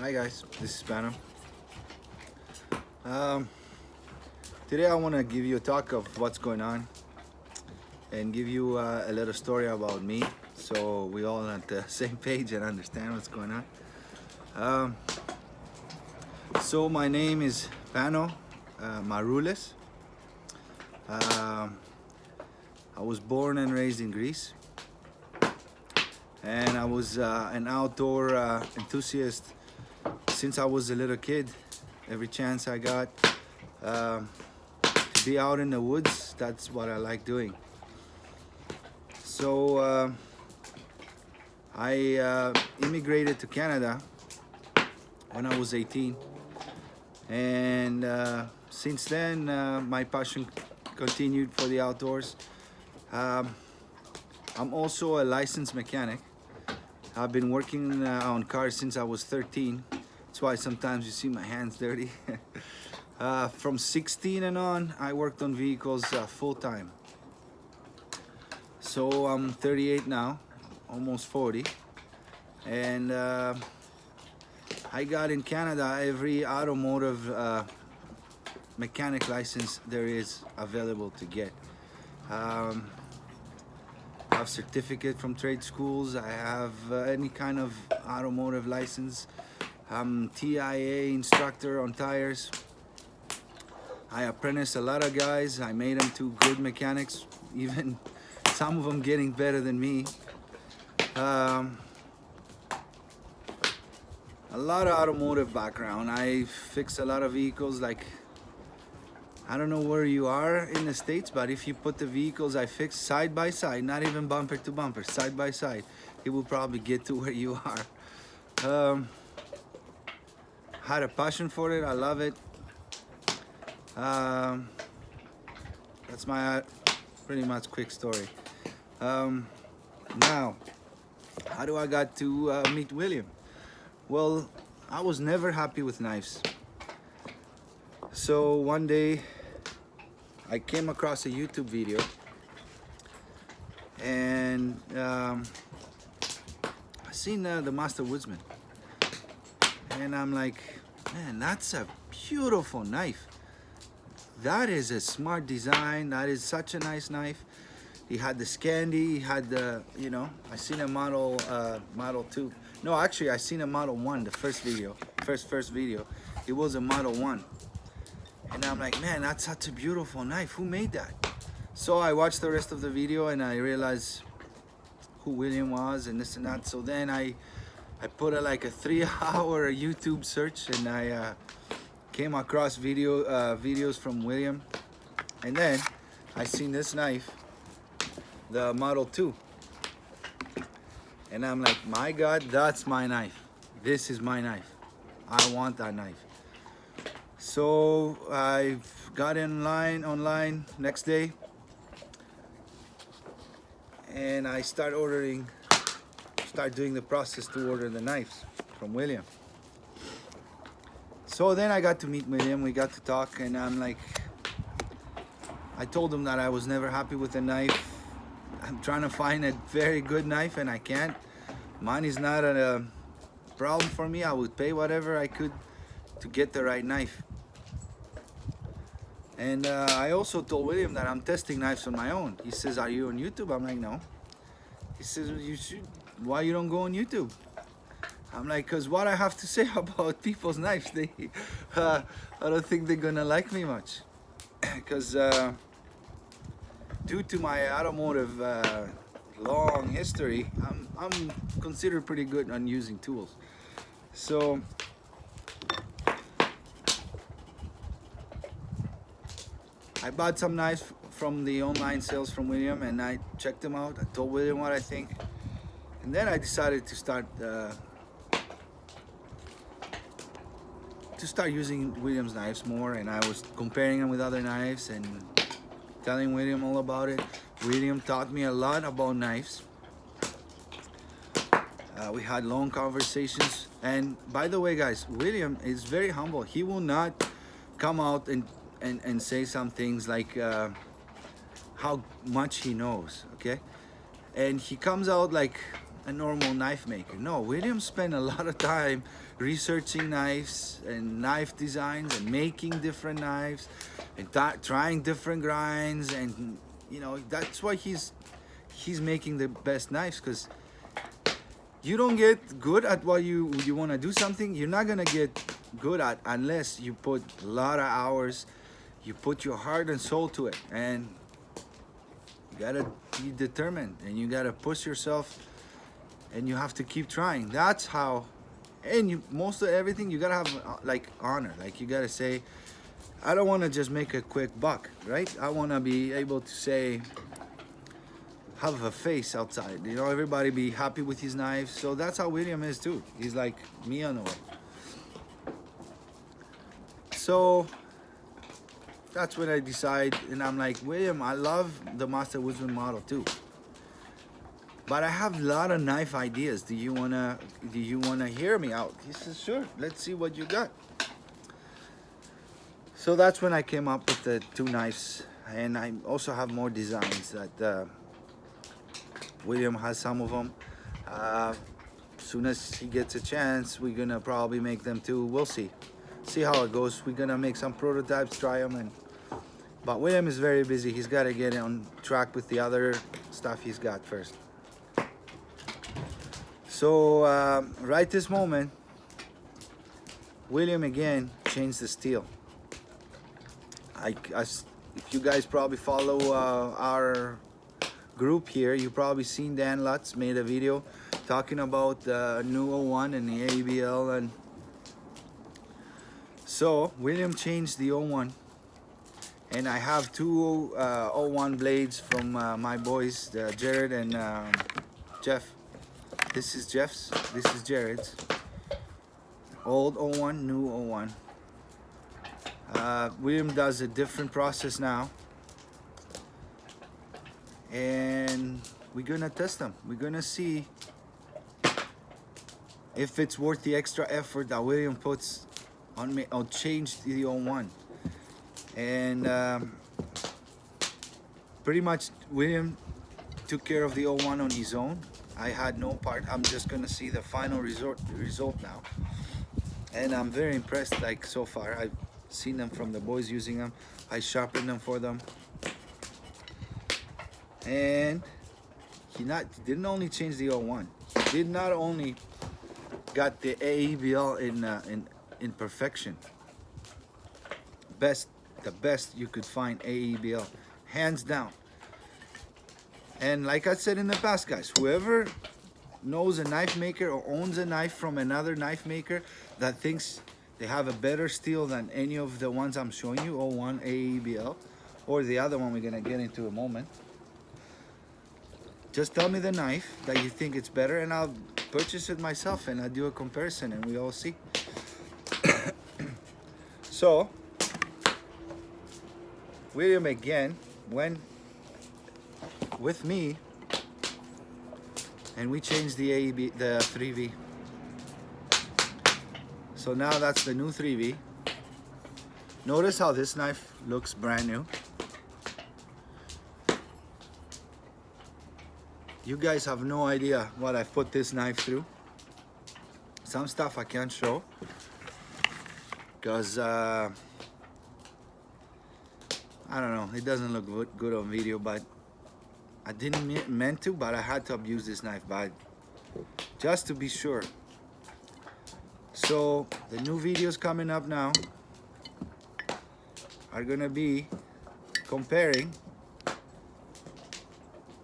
Hi guys, this is Pano. Um, Today I want to give you a talk of what's going on and give you a little story about me so we all on the same page and understand what's going on. Um, so my name is Pano Maroulis. I was born and raised in Greece, and I was an outdoor enthusiast since I was a little kid. Every chance I got to be out in the woods, that's what I like doing. So I immigrated to Canada when I was 18, and since then my passion continued for the outdoors. I'm also a licensed mechanic. I've been working on cars since I was 13. That's why sometimes you see my hands dirty. From 16 and on, I worked on vehicles full time. So I'm 38 now, almost 40. And I got in Canada every automotive mechanic license there is available to get. I have certificate from trade schools. I have any kind of automotive license. I'm TIA instructor on tires. I apprentice a lot of guys. I made them to good mechanics, even some of them getting better than me. A lot of automotive background. I fix a lot of vehicles. Like, I don't know where you are in the States, but if you put the vehicles I fix side by side, not even bumper to bumper, side by side, it will probably get to where you are. Had a passion for it. I love it. That's my pretty much quick story. Now, how do I got to meet William? Well, I was never happy with knives. So one day I came across a YouTube video, and I seen the Master Woodsman, and I'm like, man, that's a beautiful knife. That is a smart design. That is such a nice knife. He had the Scandi. He had the, I seen a model 2. No, actually, I seen a Model 1. The first video. It was a Model 1. And I'm like, man, that's such a beautiful knife. Who made that? So I watched the rest of the video and I realized who William was and this and that. So then I put like a 3-hour YouTube search, and I came across videos from William. And then I seen this knife, the Model 2. And I'm like, my God, that's my knife. This is my knife. I want that knife. So I got online next day, and I start doing the process to order the knives from William. So then I got to meet William. We got to talk, and I'm like, I told him that I was never happy with the knife. I'm trying to find a very good knife, and I can't. Money is not a problem for me. I would pay whatever I could to get the right knife. And I also told William that I'm testing knives on my own. He says, are you on YouTube? I'm like, no. He says, you should. Why you don't go on YouTube? I'm like, because what I have to say about people's knives, I don't think they're gonna like me much. Because due to my automotive long history, I'm considered pretty good on using tools. So I bought some knives from the online sales from William, and I checked them out. I told William what I think, and then I decided to start using William's knives more. And I was comparing them with other knives and telling William all about it. William taught me a lot about knives. We had long conversations, and by the way, guys, William is very humble. He will not come out and say some things like how much he knows, okay? And he comes out like a normal knife maker. No, William spent a lot of time researching knives and knife designs and making different knives and trying different grinds, and you know, that's why he's making the best knives, because you don't get good at what you want to do something, you're not gonna get good at unless you put a lot of hours, you put your heart and soul to it, and you gotta be determined and you gotta push yourself and you have to keep trying. That's how. And you, most of everything, you gotta have like honor. Like you gotta say, I don't want to just make a quick buck, right? I want to be able to say, have a face outside. You know, everybody be happy with his knives. So that's how William is too. He's like me on the way. So that's when I decide, and I'm like, William, I love the Master Woodsman model too, but I have a lot of knife ideas. Do you wanna hear me out? He says, sure. Let's see what you got. So that's when I came up with the two knives, and I also have more designs that William has some of them. As soon as he gets a chance, we're gonna probably make them too. We'll see how it goes. We're gonna make some prototypes, try them, but William is very busy. He's got to get on track with the other stuff he's got first. So right this moment, William again changed the steel. If you guys probably follow our group here, you probably seen Dan Lutz made a video talking about the new 01 and the ABL, and so William changed the 01, and I have two 01 blades from my boys, Jared and Jeff. This is Jeff's, this is Jared's. Old 01, new 01. William does a different process now, and we're gonna test them. We're gonna see if it's worth the extra effort that William puts on me. I'll change the 01, and pretty much William took care of the 01 on his own. I had no part. I'm just gonna see the final result now, and I'm very impressed. Like so far, I've seen them from the boys using them. I sharpened them for them, and he didn't only change the 01. He did not only got the AEBL in perfection. The best you could find AEBL, hands down. And like I said in the past, guys, whoever knows a knife maker or owns a knife from another knife maker that thinks they have a better steel than any of the ones I'm showing you, 01, AEBL, or the other one we're gonna get into in a moment, just tell me the knife that you think it's better, and I'll purchase it myself and I'll do a comparison and we all see. So William again went with me and we changed the the 3V. So now that's the new 3V. Notice how this knife looks brand new. You guys have no idea what I've put this knife through. Some stuff I can't show because I don't know, it doesn't look good on video, but I didn't meant to, but I had to abuse this knife just to be sure. So the new videos coming up now are gonna be comparing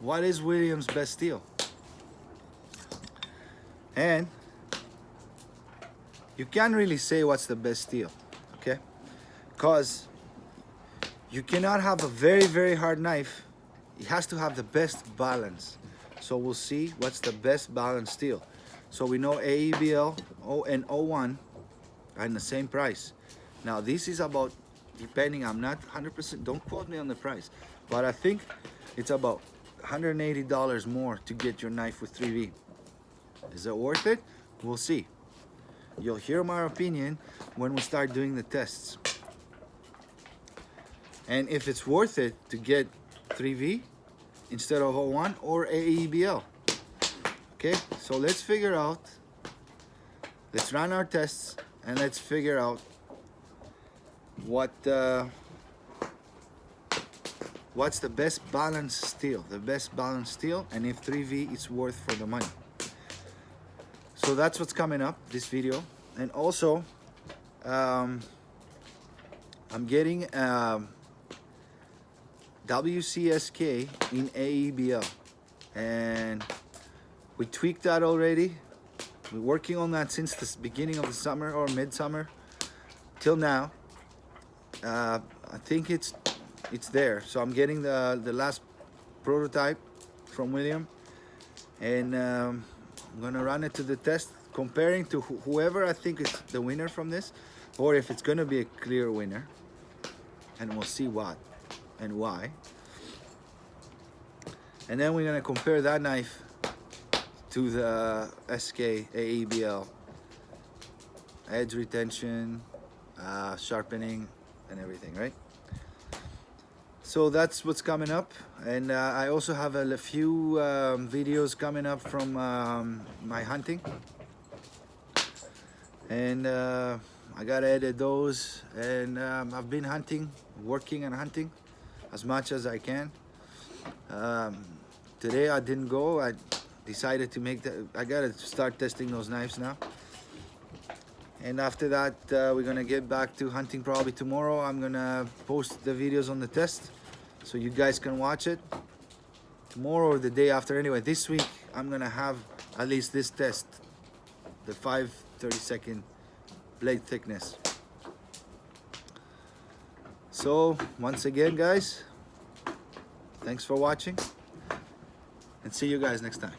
what is William's best steel, and you can't really say what's the best steel, okay? Because you cannot have a very hard knife. It has to have the best balance. So we'll see what's the best balanced steel. So we know AEBL and 01 are in the same price. Now this is about, depending, I'm not 100%, don't quote me on the price, but I think it's about $180 more to get your knife with 3V. Is it worth it? We'll see. You'll hear my opinion when we start doing the tests. And if it's worth it to get 3V instead of 01 or AEBL. Okay, so let's figure out, let's run our tests and let's figure out what what's the best balanced steel, and if 3V is worth for the money. So that's what's coming up this video. And also I'm getting WCSK in AEBL, and we tweaked that already. We're working on that since the beginning of the summer or midsummer till now. I think it's there. So I'm getting the last prototype from William, and I'm gonna run it to the test, comparing to whoever I think is the winner from this, or if it's gonna be a clear winner, and we'll see what and why. And then we're gonna compare that knife to the SK AEBL, edge retention, sharpening, and everything, right? So that's what's coming up. And I also have a few videos coming up from my hunting, and I gotta edit those. And I've been hunting, working and hunting as much as I can. Today I didn't go. I decided to make I gotta start testing those knives now. And after that, we're gonna get back to hunting probably tomorrow. I'm gonna post the videos on the test so you guys can watch it tomorrow or the day after. Anyway, this week I'm gonna have at least this test, the 5/32 blade thickness. So once again, guys, thanks for watching, and see you guys next time.